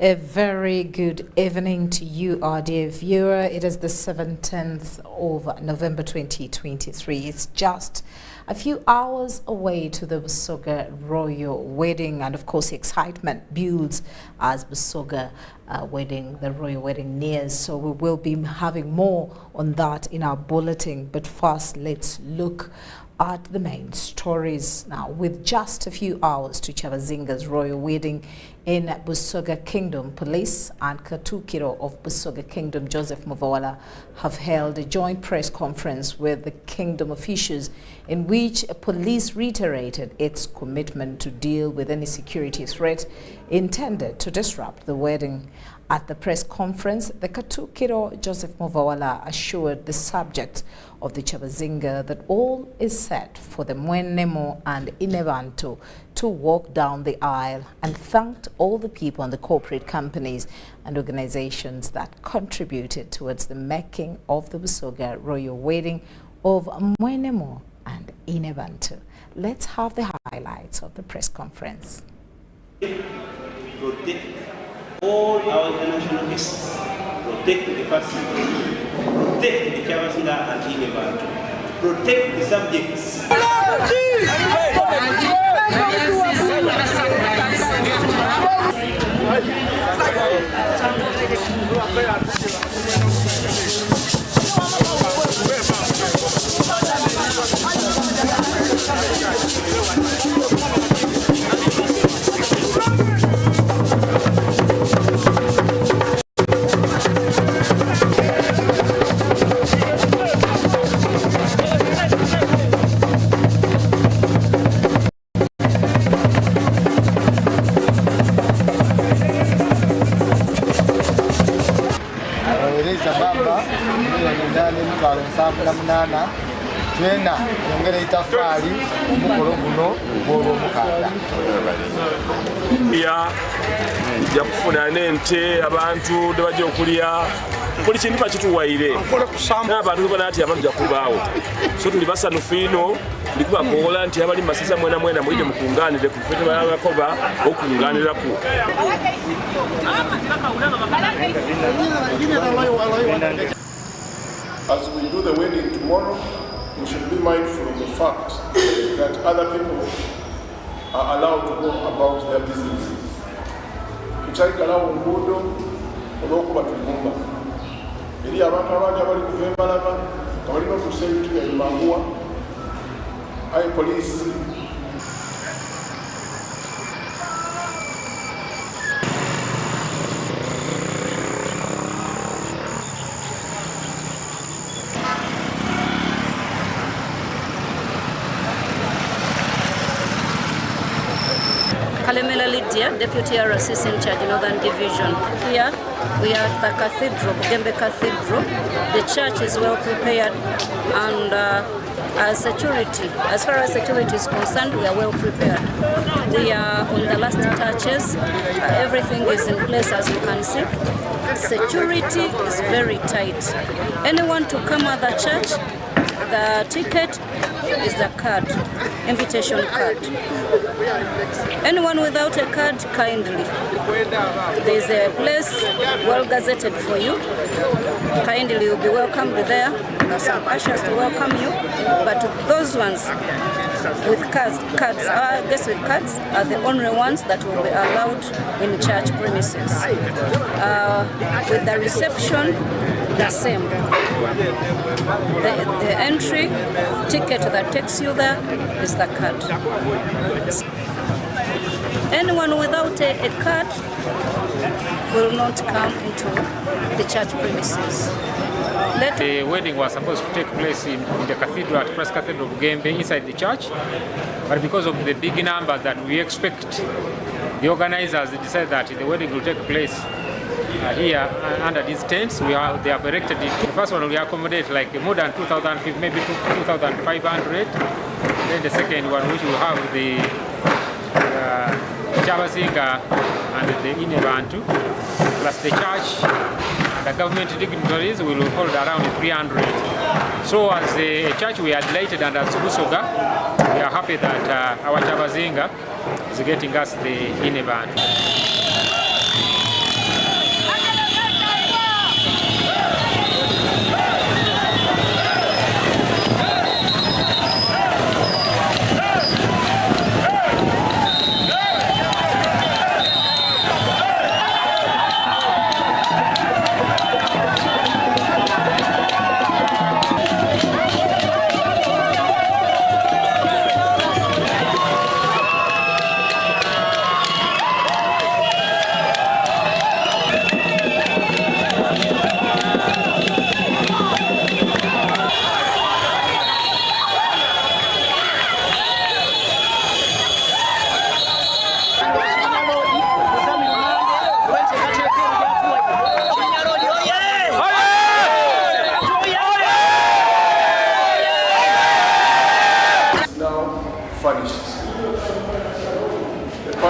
A very good evening to you, our dear viewer. It is the 17th of November 2023. It's just a few hours away to the Busoga royal wedding, and of course, excitement builds as Busoga the royal wedding nears. So we will be having more on that in our bulletin. But first, let's look at the main stories now. With just a few hours to Chavazinga's royal wedding in Busoga Kingdom, police and Katukiro of Busoga Kingdom, Joseph Muvawala, have held a joint press conference with the kingdom officials in which police reiterated its commitment to deal with any security threat intended to disrupt the wedding. At the press conference, the Katukiro Joseph Muvawala assured the subject of the Chavazinga that all is set for the Mwenemo and Inevanto to walk down the aisle, and thanked all the people and the corporate companies and organizations that contributed towards the making of the Busoga royal wedding of Mwenemo and Inevanto. Let's have the highlights of the press conference. Protect all our international guests, protect the facilities, protect the Chavazinga and Inevanto, protect the subjects. Yakufuna nente abantu debaje okulya buli kintu bakituwaire n'abantu bana ati abantu jakubaawo so tuli basanufu ino ndikubakola nti abali masisa mwena mwide mukunganire ku fete y'abakoba okunganirako. As we do the wedding tomorrow, we should be mindful of the fact that other people are allowed to go about their business. Tukyayigala oluguudo olw'okuba tulumba. Eri abantu abangi abali kuva embalaba nga balina okussa ebintu byabwe manguwa. Aye poliisi Kalemela Lydia, Deputy RSS in charge, Northern Division. Here we are at the Cathedral, Bugembe Cathedral. The church is well prepared, and as far as security is concerned, we are well prepared. We are on the last touches. Everything is in place, as you can see. Security is very tight. Anyone to come at the church, the ticket is the card, invitation card. Anyone without a card, kindly. There is a place well gazetted for you. Kindly, you'll be welcomed there. There are some ushers to welcome you. But those ones with cards, our guests with cards are the only ones that will be allowed in church premises. With the reception, the same. The entry ticket that takes you there is the card. Anyone without a card will not come into the church premises. The wedding was supposed to take place in the cathedral, at Press Cathedral of Bugembe, inside the church, but because of the big numbers that we expect, the organizers decided that the wedding will take place here under these tents. They have erected it. The first one will accommodate like more than 2,000 people, maybe 2,500. Then the second one, which will have the Chavazinga and the Inevanto, plus the church and the government dignitaries, will hold around 300. So as a church, we are delighted, and as Busoga, we are happy that our Chavazinga is getting us the Inevanto.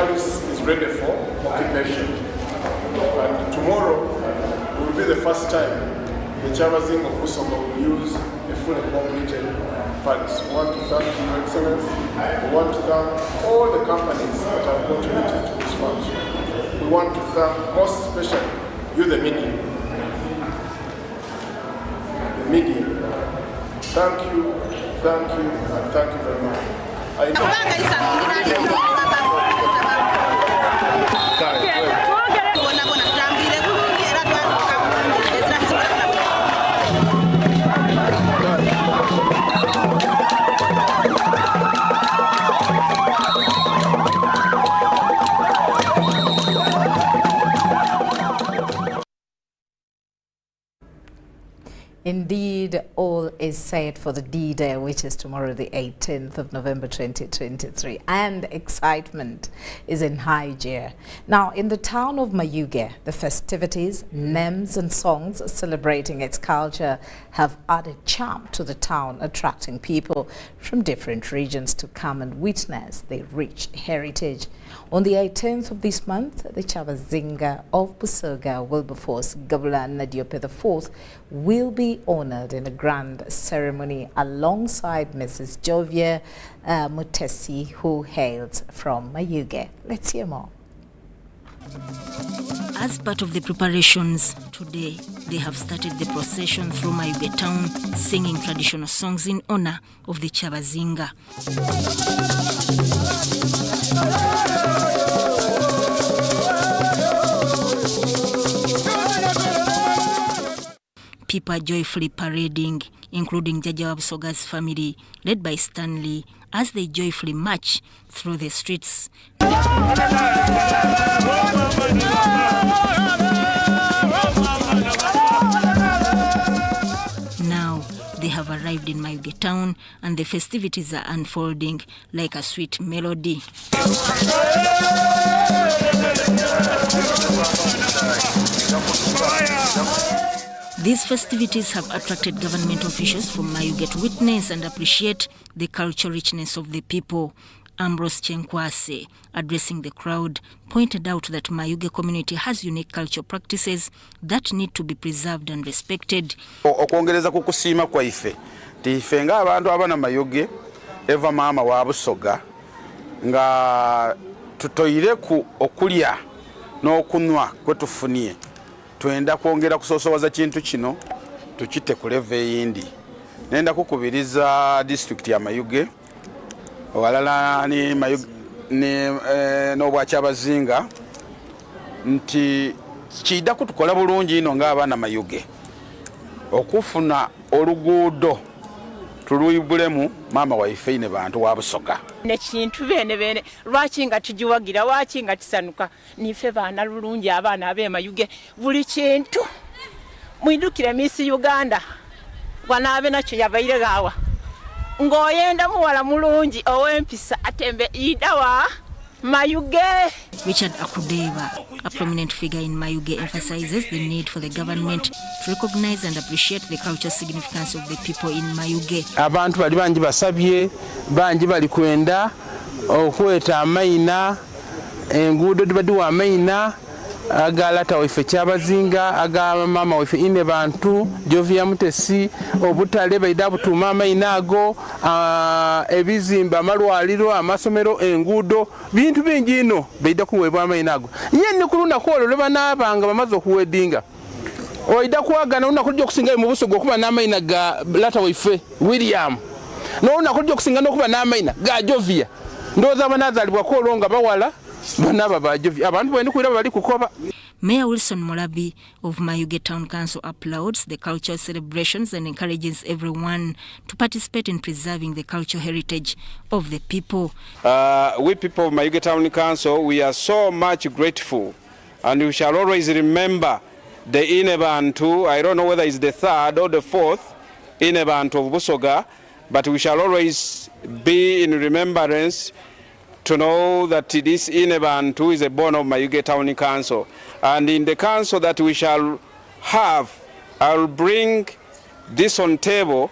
palace is ready for occupation. And tomorrow will be the first time the Chavazing of Busoga will use a fully completed palace. We want to thank Your Excellency. We want to thank all the companies that have contributed to this function. We want to thank most especially you, the media. The media. Thank you, and thank you very much. Indeed, all is set for the D-Day, which is tomorrow, the 18th of November 2023, and excitement is in high gear. Now, in the town of Mayuge, the festivities, names and songs celebrating its culture have added charm to the town, attracting people from different regions to come and witness their rich heritage. On the 18th of this month, the Chavazinga of Busoga Wilberforce Gabula Nadiope IV will be honored in a grand ceremony alongside Mrs. Jovia Mutesi, who hails from Mayuge. Let's hear more. As part of the preparations today, they have started the procession through Mayuge town, singing traditional songs in honor of the Chavazinga. People are joyfully parading, including Jaja Busoga's family, led by Stanley, as they joyfully march through the streets. Now, they have arrived in Mayuge town and the festivities are unfolding like a sweet melody. These festivities have attracted government officials from Mayuge to witness and appreciate the cultural richness of the people. Ambrose Chenkwase, addressing the crowd, pointed out that Mayuge community has unique cultural practices that need to be preserved and respected. Okwongereza kukusiima kwaife tife nga abantu abana Mayuge eva mama wa Busoga nga tutoyire ku okulya n'okunwa kwetufunie twenda kwongera kusosowaza kintu kino tukite ku level eyindi. Nenda kukubiriza district ya Mayuge walala ni Mayuge n'obwa Chavazinga nti kida kutukola bulungi ino ng'abaana Mayuge okufuna oluguudo tuluyibulemu mama waife ne bantu wa Busoga nekintu bene lwaki nga tujiwagira lwaki nga tisanuka nife baana lulungi abaana abe Mayuge buli kintu mwidukire Miss Uganda wanaabe nakyo yabaire gawa ngoyenda muwala mulungi owempisa atembe idawa Mayuge. Richard Akudeva, a prominent figure in Mayuge, emphasizes the need for the government to recognize and appreciate the cultural significance of the people in Mayuge. Abantu bali banji basabye, banji bali kwenda okweta amaina, enguudo dibadi wa amaina, aga lata waife Chavazinga, aga mama waife ine bantu, Jovia Mutesi, obutale baida butuma amaina ago, ebizimba amalwaliro amasomero enguudo bintu bingi ino baida kuweebwa amaina ago. Yenni kuluna kwolo leba n'abanga bamaze okuwedinga. Oida kuwagana unakujja okusinga mu Busoga okuba n'amaina ga lata waife William. No unakujja okusinga n'okuba n'amaina ga Jovia. Ndowooza banazaalibwa kwolonga bawala. Mayor Wilson Molabi of Mayuge Town Council applauds the cultural celebrations and encourages everyone to participate in preserving the cultural heritage of the people. We people of Mayuge Town Council, we are so much grateful and we shall always remember the Inebantu. I don't know whether it's the third or the fourth Inebantu of Busoga, but we shall always be in remembrance to know that this Inebantu is a born of Mayuge Town Council. And in the council that we shall have, I'll bring this on table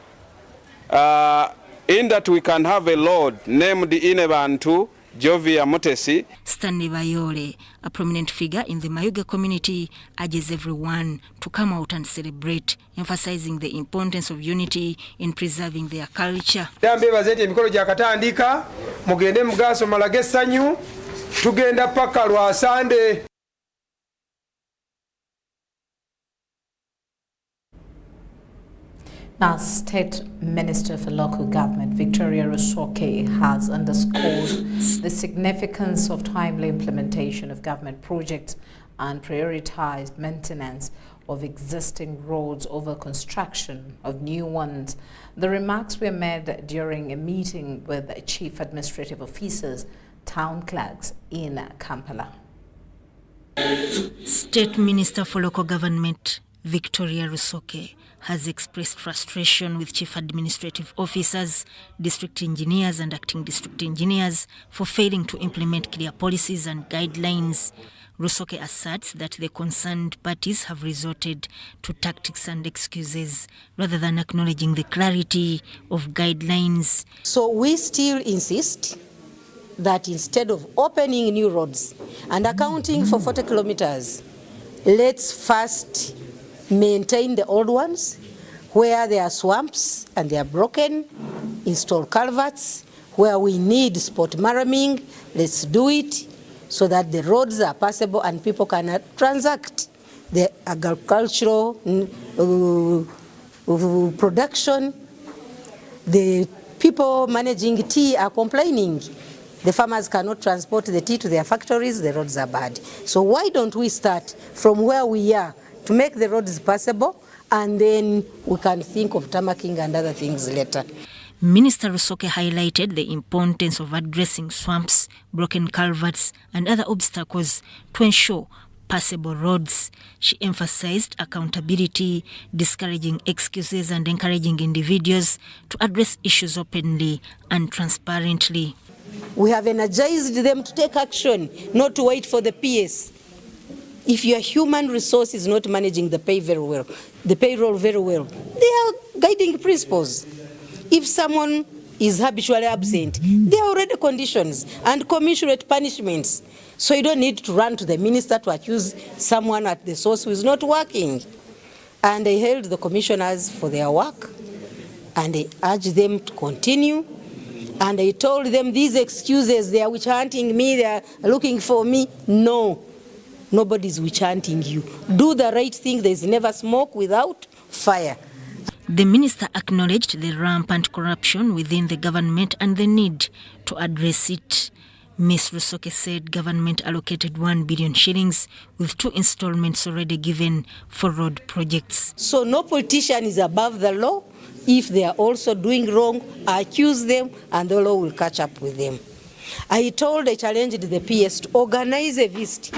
in that we can have a lord named Inebantu Jovia Mutesi. Stanley Bayole, a prominent figure in the Mayuge community, urges everyone to come out and celebrate, emphasizing the importance of unity in preserving their culture. Emikolo gyakatandika mugende mugaso malage essanyu tugenda paka lwa Sande. Now, State Minister for Local Government Victoria Rusoke has underscored the significance of timely implementation of government projects and prioritized maintenance of existing roads over construction of new ones. The remarks were made during a meeting with chief administrative officers, town clerks in Kampala. State Minister for Local Government Victoria Rusoke has expressed frustration with chief administrative officers, district engineers and acting district engineers for failing to implement clear policies and guidelines. Rusoke asserts that the concerned parties have resorted to tactics and excuses rather than acknowledging the clarity of guidelines. So we still insist that instead of opening new roads and accounting for 40 kilometers, let's first maintain the old ones. Where there are swamps and they are broken, install culverts. Where we need spot marraming, let's do it so that the roads are passable and people can transact. The agricultural production, the people managing tea are complaining. The farmers cannot transport the tea to their factories, the roads are bad. So why don't we start from where we are to make the roads passable, and then we can think of tarmacking and other things later. Minister Rusoke highlighted the importance of addressing swamps, broken culverts and other obstacles to ensure passable roads. She emphasized accountability, discouraging excuses and encouraging individuals to address issues openly and transparently. We have energized them to take action, not to wait for the PS. If your human resource is not managing the payroll very well, there are guiding principles. If someone is habitually absent, there are already conditions and commensurate punishments. So you don't need to run to the minister to accuse someone at the source who is not working. And I hailed the commissioners for their work, and I urged them to continue. And I told them these excuses, they are witch hunting me, they are looking for me. No. Nobody's witch hunting you. Do the right thing. There is never smoke without fire. The minister acknowledged the rampant corruption within the government and the need to address it. Ms. Rusoke said government allocated 1 billion shillings with 2 installments already given for road projects. So no politician is above the law. If they are also doing wrong, accuse them and the law will catch up with them. I challenged the PS to organize a visit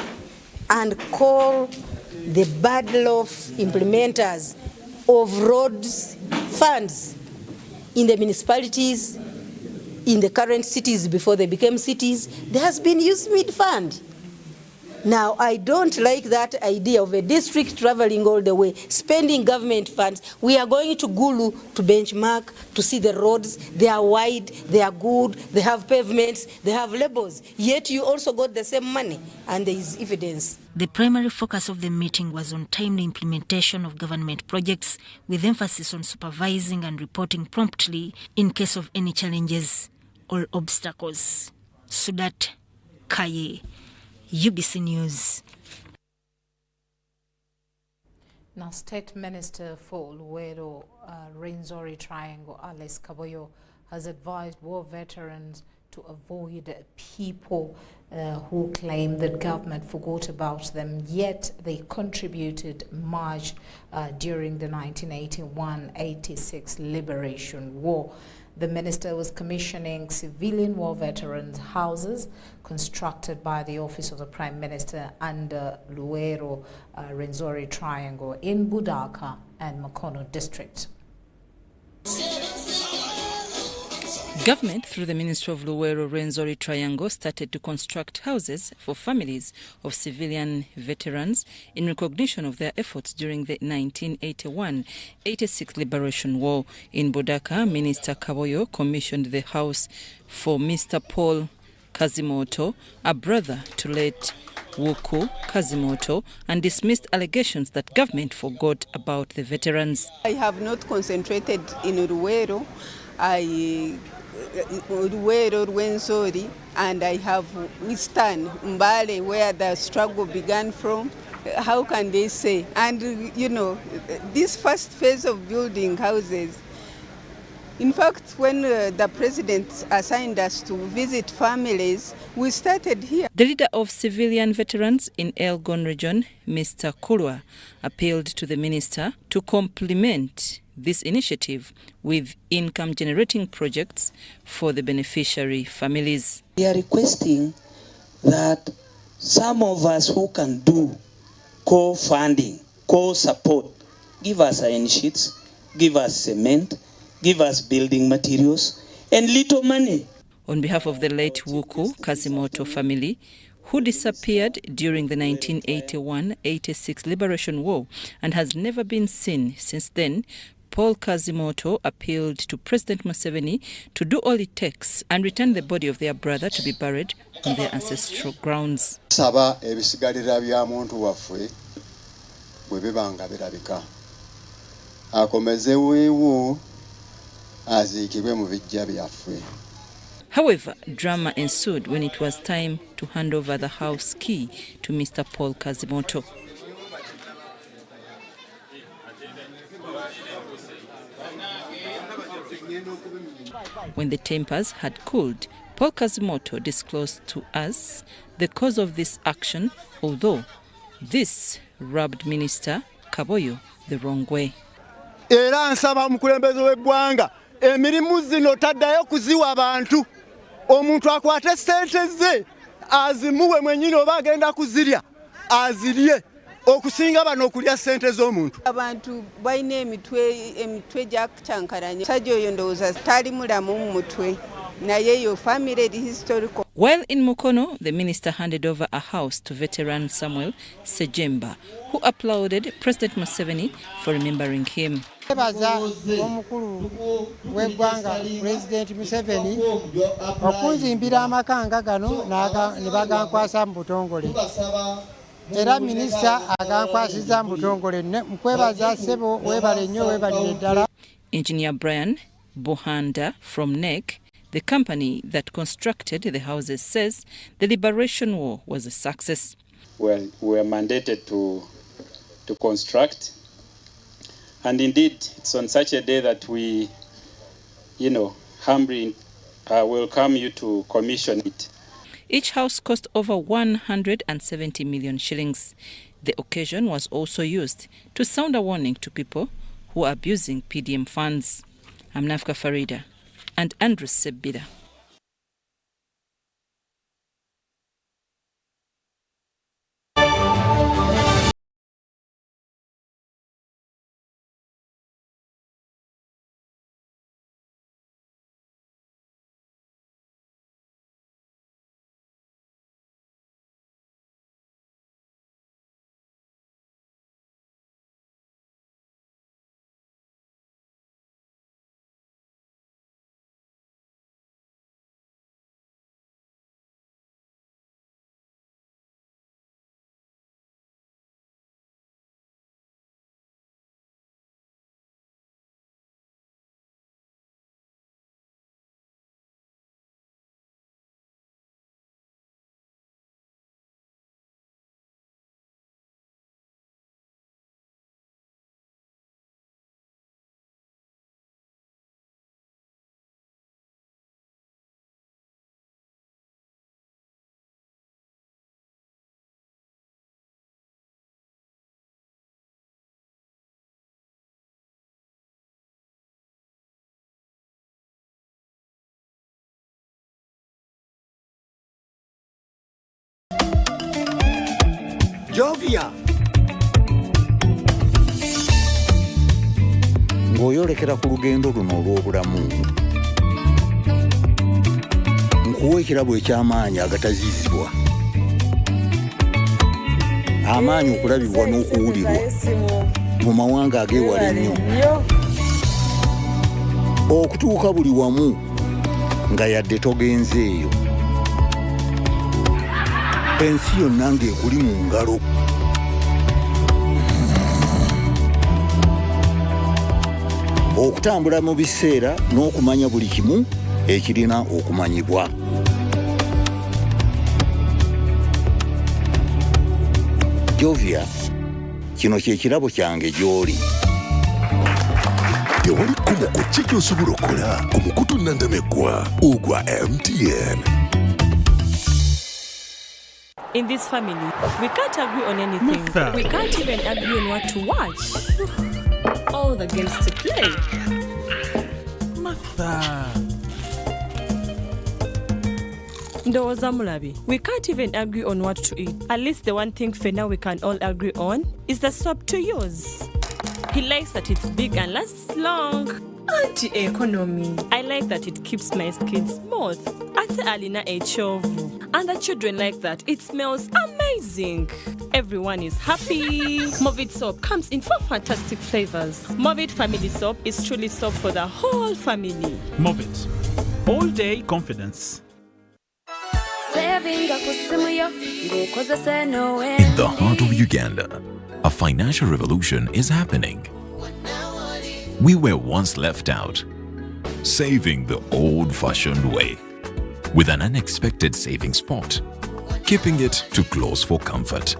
and call the battle of implementers of roads funds in the municipalities, in the current cities before they became cities. There has been used mid fund. Now, I don't like that idea of a district traveling all the way, spending government funds. We are going to Gulu to benchmark, to see the roads. They are wide, they are good, they have pavements, they have labels. Yet you also got the same money, and there is evidence. The primary focus of the meeting was on timely implementation of government projects, with emphasis on supervising and reporting promptly in case of any challenges or obstacles. Sudat Kaye, UBC News. Now, State Minister for Luweero Rwenzori Triangle, Alice Kaboyo, has advised war veterans to avoid people who claim that government forgot about them, yet they contributed much during the 1981-86 Liberation War. The minister was commissioning civilian war veterans' houses constructed by the Office of the Prime Minister under Luweero Rwenzori Triangle in Budaka and Mukono districts. Government, through the Ministry of Luweero Rwenzori Triangle, started to construct houses for families of civilian veterans in recognition of their efforts during the 1981-86 Liberation War. In Budaka, Minister Kaboyo commissioned the house for Mr. Paul Kazimoto, a brother to late Wuku Kazimoto, and dismissed allegations that government forgot about the veterans. I have not concentrated in Ruwero, Rwenzori, and I have Eastern Mbale, where the struggle began from. How can they say? And this first phase of building houses, in fact, when the president assigned us to visit families, we started here. The leader of civilian veterans in Elgon region, Mr. Kulwa, appealed to the minister to complement this initiative with income-generating projects for the beneficiary families. We are requesting that some of us who can do co-funding, co-support, give us iron sheets, give us cement, give us building materials, and little money. On behalf of the late Wuku Kazimoto family, who disappeared during the 1981-86 Liberation War and has never been seen since then, Paul Kazimoto appealed to President Museveni to do all it takes and return the body of their brother to be buried on their ancestral grounds. Saba ebisigalira bya muntu waffe bwe bibanga birabika akomeze weewo aziikibwe mu bijja byaffe. However, drama ensued when it was time to hand over the house key to Mr. Paul Kazimoto. When the tempers had cooled, Paul Kazimoto disclosed to us the cause of this action, although this rubbed Minister Kaboyo the wrong way. Era nsaba omukulembeze w'eggwanga emirimu zino taddayo kuziwa abantu. Omuntu akwate ssente ze azimuwe mwennyini oba agenda kuzirya azirye okusinga bano okulya ssente z'omuntu. Abantu balina emitwe gyakyankalanya. Sajja oyo ndowooza tali mulamu mu mutwe naye yo family historical. While in Mukono, the minister handed over a house to veteran Samuel Sejemba, who applauded President Museveni for remembering him. Baza omukulu w'eggwanga President Museveni okunzimbira amakanga gano ne bagankwasa mu butongole. Era minisita agankwasiza mu butongole. Nkwebaza ssebo weebale nnyo weebalire ddala. Engineer Brian Bohanda from NEC, the company that constructed the houses, says the Liberation War was a success. Well, we were mandated to construct. And indeed, it's on such a day that we, humbly welcome you to commission it. Each house cost over 170 million shillings. The occasion was also used to sound a warning to people who are abusing PDM funds. I'm Nafka Farida and Andrew Sebida. Jovia. Ng'oyolekera ku lugendo luno olw'obulamu nkuwa ekirabo eky'amaanyi agataziizibwa, amaanyi okulabibwa n'okuwulirwa mu mawanga ag'ewala ennyo, okutuuka buli wamu nga yadde togenzeeyo. ensi yonna ng'ekuli mu ngalo. Okutambula mu biseera n'okumanya buli kimu ekirina okumanyibwa. Jovia, kino kye kirabo kyange gy'oli. Tewali kumuko kye ky'osobola okukola ku mukutu nnandameggwa ogwa MTN. In this family, we can't agree on anything. Martha. We can't even agree on what to watch. All the games to play. Martha. Ndoza Mulabi, we can't even agree on what to eat. At least the one thing for now we can all agree on is the soap to use. He likes that it's big and lasts long. Anti-economy. I like that it keeps my skin smooth. Ate Alina Echovu. And the children like that. It smells amazing. Everyone is happy. Movit soap comes in 4 fantastic flavors. Movit family soap is truly soap for the whole family. Movit. All day confidence. In the heart of Uganda, a financial revolution is happening. We were once left out, saving the old-fashioned way, with an unexpected saving spot, keeping it too close for comfort.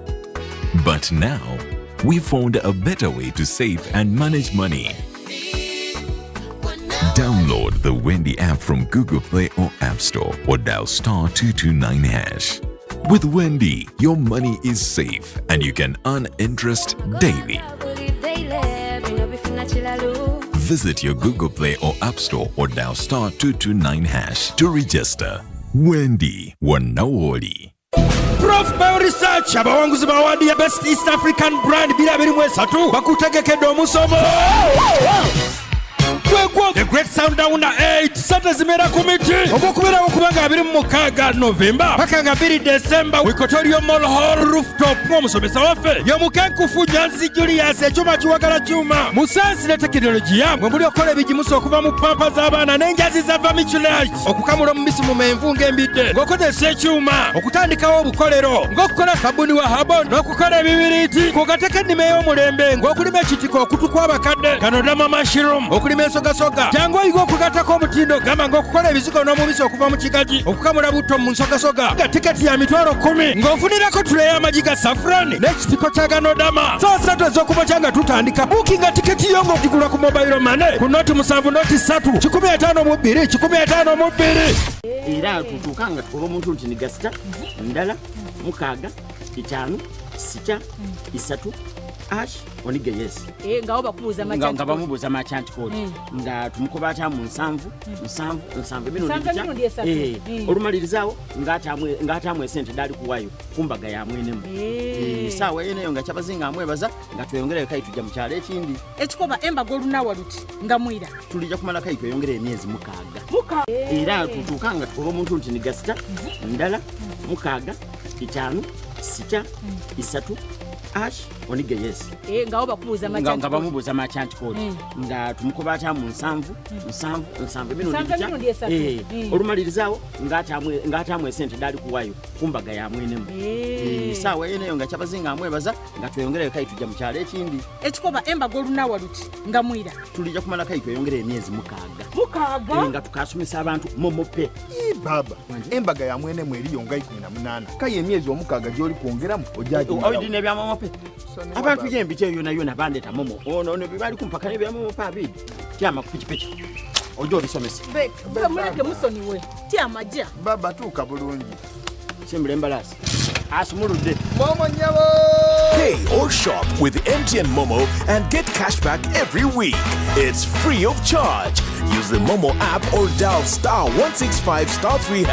But now, we found a better way to save and manage money. Download the Wendy app from Google Play or App Store or dial *229#. With Wendy, your money is safe and you can earn interest daily. Visit your Google Play or App Store or dial *229# to register. Wendy, Wanawoli. Prof Bio Research abawanguzi bawadi ya Best East African Brand bila birimu esatu bakutegekedde omusomo. The Great Sound Down 8 Sata zimera kumiti okukubira okubanga 26 November paka nga 2 December Wikotorio Mall Hall Rooftop omusomesa waffe yomukenkufu Nyanzi Julius ekyuma kiwagala kyuma musansi ne tekinologiya mwembuli okola ebigimusa okuva mu pampa z'abaana n'enjazi za Vermiculite okukamula omubisi mu menvu ng'embidde ng'okozesa ekyuma okutandikawo obukolero ng'okukola sabuni wa habo n'okukola ebibiriiti kugateka ennima ey'omulembe ng'okulima ekitiko okutukwa abakadde kanodama mushroom okulima ensogasoga jangu oyiga okugatako omutindo gamba ng'okukola ebizigo n'omubisi okuva mu kigagi okukamula butto mu nsogasoga nga tiketi ya mitwalo 10 ng'ofunirako tule y'amagi ga safrani n'ekitiko kya ganodama saa 3 ez'okumakya nga tutandika buukinga tiketi yo ng'ogigula ku mobile money ku noti 7 noti 3 152 era tutuuka nga tukola omuntu nti nigasita ndala mukaaga 5 6 3 ash onige yes ngawo bakubuuza amachanti nga bamubuuza amachanti code nga tumukoba ata mu 7 olumalirizawo ng'atamwe sente dali kuwayo kumbaga ya mwenemu saawa eneyo nga kyabazinga amwebaza nga tweyongere kai tujja mu kyalo ekindi ekikoba embaga olunawa luti nga mwira tulijja kumala kai tweyongere emyezi mukaaga era tutuuka nga tukola omuntu nti nigasita ndala mukaaga 5 6 3 ash onige yes ngawo bakubuuza amachanti nga bamubuuza amachanti code nga tumukoba ata mu 7 olumalirizawo ng'atamwe sente dali kuwayo kumbaga ya mwenemu saawa eneyo nga kyabazinga amwebaza nga tweyongere kai tujja mu kyalo ekindi ekikoba embaga olunawa luti nga mwira tulijja kumala kai tweyongere emyezi mukaaga nga tukasomesa abantu momope baba embaga ya mwenemu eriyo nga 18 kai emyezi omukaaga gy'oli kwongeramu ojagina ebyamomope abantu yembite yona bandeta momo ono bibali kumpaka nebyamomo pabidi tyama kupikipiki ojo obisomesa muleke musoniwe tyamaja baba tuuka bulungi simbula embalasi asumuludde momo nyabo. Pay or shop with MTN Momo and get cashback every week. It's free of charge. Use the Momo app or dial *165*3#.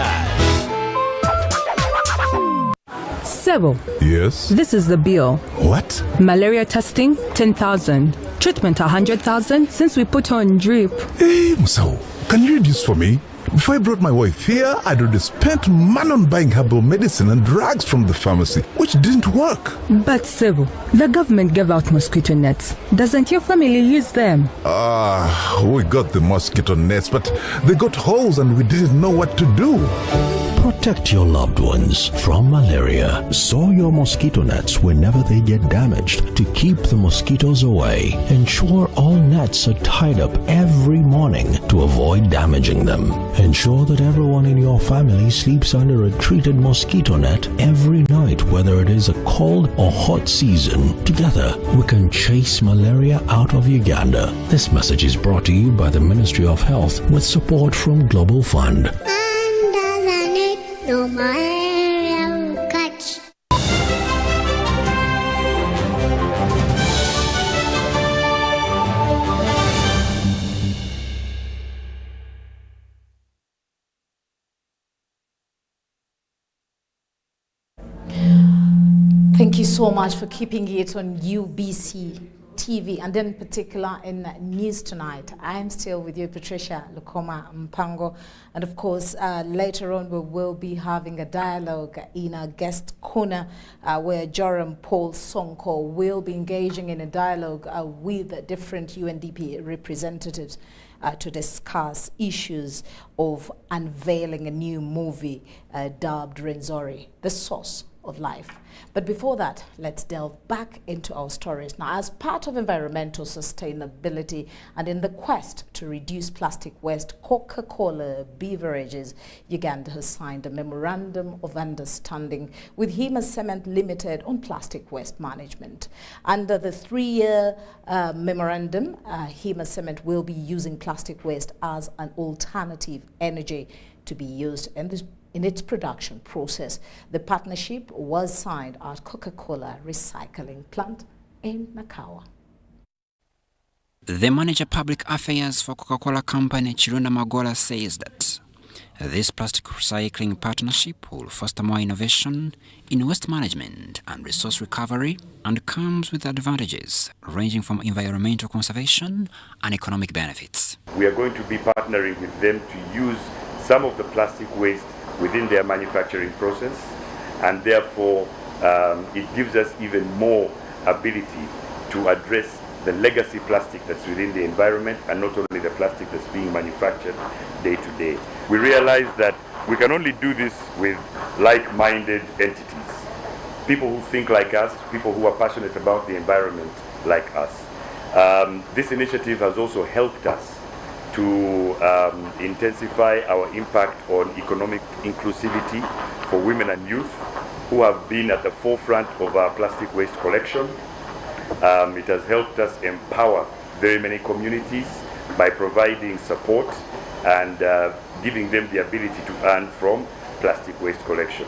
Sebo. Yes? This is the bill. What? Malaria testing, 10,000. Treatment, 100,000 since we put on drip. Hey, Musao, can you reduce for me? Before I brought my wife here, I'd already spent money on buying herbal medicine and drugs from the pharmacy, which didn't work. But Sebo, the government gave out mosquito nets. Doesn't your family use them? We got the mosquito nets, but they got holes and we didn't know what to do. Protect your loved ones from malaria. Sow your mosquito nets whenever they get damaged to keep the mosquitoes away. Ensure all nets are tied up every morning to avoid damaging them. Ensure that everyone in your family sleeps under a treated mosquito net every night, whether it is a cold or hot season. Together, we can chase malaria out of Uganda. This message is brought to you by the Ministry of Health with support from Global Fund. No malaria will catch. Thank you so much for keeping it on UBC TV, and in particular in News Tonight. I'm still with you, Patricia Lukoma Mpango, and of course later on we will be having a dialogue in our guest corner where Joram Paul Sonko will be engaging in a dialogue with different UNDP representatives to discuss issues of unveiling a new movie dubbed Renzori, The Source of Life. But before that, let's delve back into our stories. Now, as part of environmental sustainability and in the quest to reduce plastic waste, Coca-Cola Beverages Uganda has signed a memorandum of understanding with Hima Cement Limited on plastic waste management. Under the 3-year memorandum, Hima Cement will be using plastic waste as an alternative energy to be used in its production process. The partnership was signed at Coca-Cola Recycling Plant in Nakawa. The manager public affairs for Coca-Cola company Chirunda Magola says that this plastic recycling partnership will foster more innovation in waste management and resource recovery, and comes with advantages ranging from environmental conservation and economic benefits. We are going to be partnering with them to use some of the plastic waste within their manufacturing process, and therefore it gives us even more ability to address the legacy plastic that's within the environment, and not only the plastic that's being manufactured day to day. We realize that we can only do this with like-minded entities, people who think like us, people who are passionate about the environment like us. This initiative has also helped us to intensify our impact on economic inclusivity for women and youth who have been at the forefront of our plastic waste collection. It has helped us empower very many communities by providing support and giving them the ability to earn from plastic waste collection.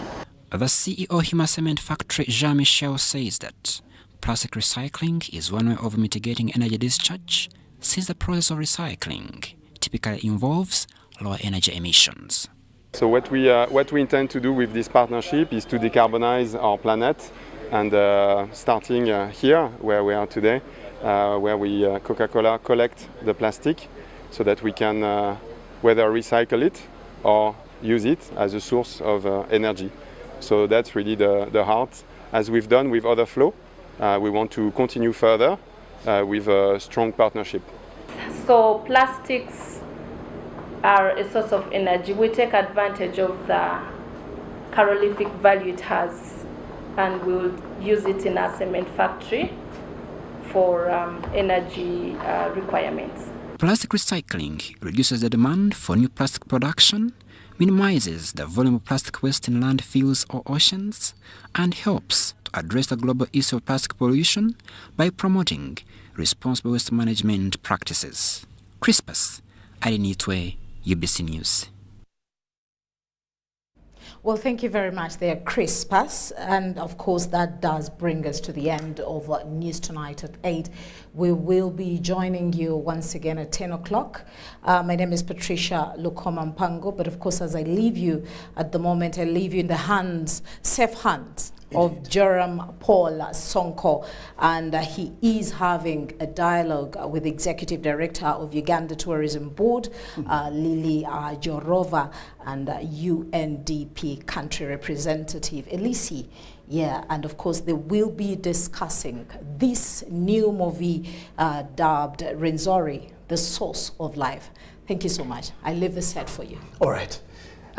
The CEO Hima Cement Factory, Jean-Michel, says that plastic recycling is one way of mitigating energy discharge, since the process of recycling typically involves lower energy emissions. So what we intend to do with this partnership is to decarbonize our planet, and starting here where we are today, where we Coca-Cola collect the plastic so that we can whether recycle it or use it as a source of energy. So that's really the heart. As we've done with other flow, we want to continue further with a strong partnership. So plastics are a source of energy. We take advantage of the calorific value it has, and we'll use it in our cement factory for energy requirements. Plastic recycling reduces the demand for new plastic production, minimizes the volume of plastic waste in landfills or oceans, and helps to address the global issue of plastic pollution by promoting responsible waste management practices. Crispus Arinitwe, UBC News. Well, thank you very much there, Crispus. And of course, that does bring us to the end of News Tonight at 8. We will be joining you once again at 10 o'clock. My name is Patricia Lukoma Mpango, but of course, as I leave you at the moment, I leave you in the hands, safe hands of Joram Paul Sonko, and he is having a dialogue with the Executive Director of Uganda Tourism Board, Lily Jorova, and UNDP Country Representative Elisi. Yeah, and of course they will be discussing this new movie dubbed Renzori, The Source of Life. Thank you so much. I leave the set for you. All right.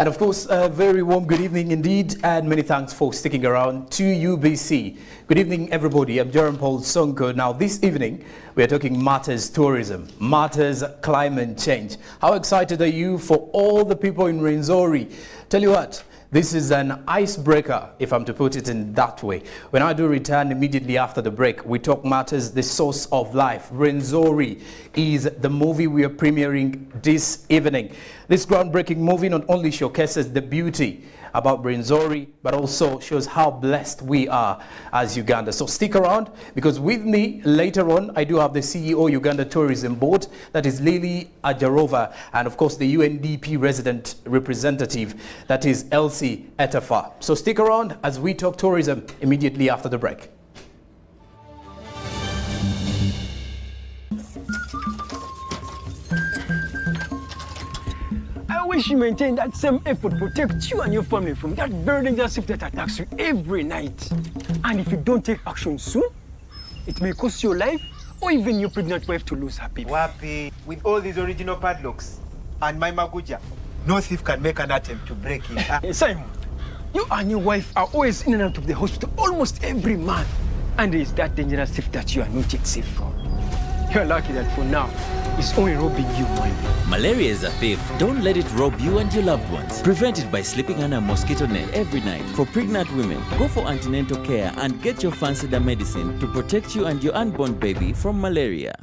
And of course, a very warm good evening indeed, and many thanks for sticking around to UBC. Good evening, everybody. I'm Jerome Paul Sonko. Now, this evening, we are talking matters tourism, matters climate change. How excited are you for all the people in Rwenzori? Tell you what, this is an icebreaker, if I'm to put it in that way. When I do return immediately after the break, we talk matters, the source of life. Rwenzori is the movie we are premiering this evening. This groundbreaking movie not only showcases the beauty about Rwenzori, but also shows how blessed we are as Uganda. So stick around, because with me later on, I do have the CEO Uganda Tourism Board, that is Lily Ajarova, and of course the UNDP resident representative, that is Elsie Etafa. So stick around as we talk tourism immediately after the break. I wish you maintain that same effort to protect you and your family from that very dangerous ship that attacks you every night. And if you don't take action soon, it may cost your life or even your pregnant wife to lose her baby. Wapi, with all these original padlocks and my maguja, no thief can make an attempt to break it. Simon, you and your wife are always in and out of the hospital almost every month. And there is that dangerous thief that you are not yet safe from. You're lucky that for now, it's only robbing you money. Malaria is a thief. Don't let it rob you and your loved ones. Prevent it by sleeping under a mosquito net every night. For pregnant women, go for antenatal care and get your fancy medicine to protect you and your unborn baby from malaria.